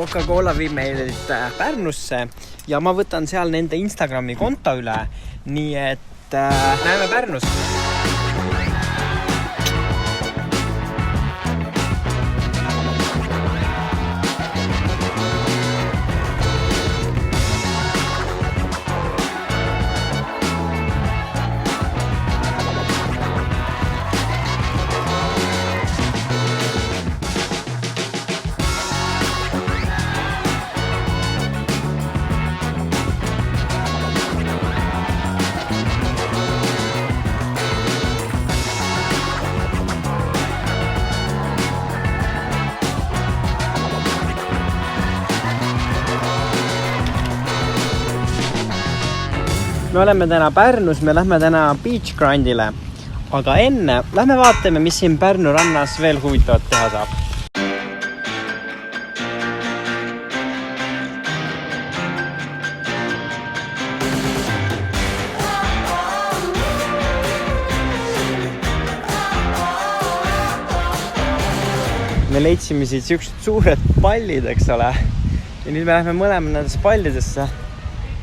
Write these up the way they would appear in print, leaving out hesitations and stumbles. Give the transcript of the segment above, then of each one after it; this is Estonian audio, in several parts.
Coca-Cola viib meid Pärnusse ja ma võtan seal nende Instagrami konto üle. Nii et näeme Pärnus. Me oleme täna Pärnus, me lähme täna Beach Grindile, aga enne lähme vaatame, mis siin Pärnu rannas veel huvitavat teha saab. Me leidsime siit siuksed suured pallid, eks ole, ja nüüd me lähme mõlema nendesse pallidesse.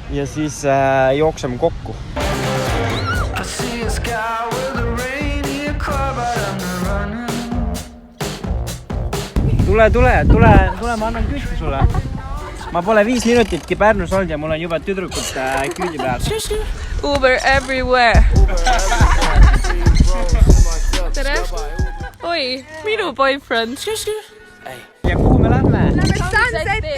Ja siis jookseme kokku. Tule, ma annan küüti sulle. Ma pole 5 minutitki Pärnus olnud ja mul on juba tüdrukud küüdi peal. Uber everywhere. Tere? Oi, minu boyfriend. Ja kuhu me lähme? Lähme Sunseti!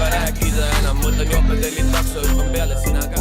Rääkida enam, mõtlen jopetellid takso, hüppan peale sina ka.